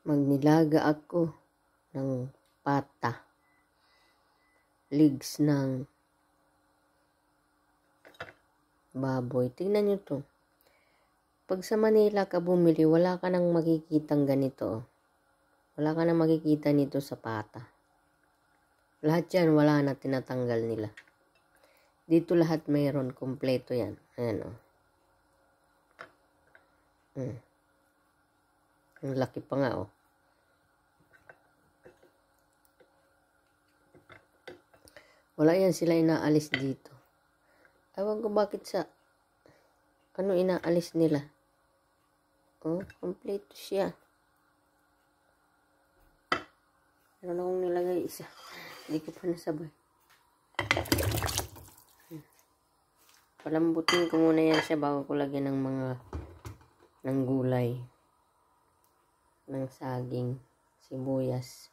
Magnilaga ako ng pata, legs ng baboy. Tingnan nyo to. Pag sa Manila ka bumili, wala ka nang makikitang ganito. Wala ka nang makikita nito sa pata. Lahat yan, wala na, tinatanggal nila. Dito lahat mayroon, kompleto yan. Ayan o. Ang laki pa nga o. Wala yan sila inaalis dito. Ewan ko bakit sa ano inaalis nila. Oh, kompleto siya. Meron akong nilagay isa. Hindi ko pa nasabay. Palambutin ko muna yan siya bago ko lagyan ng gulay. Ng saging, sibuyas.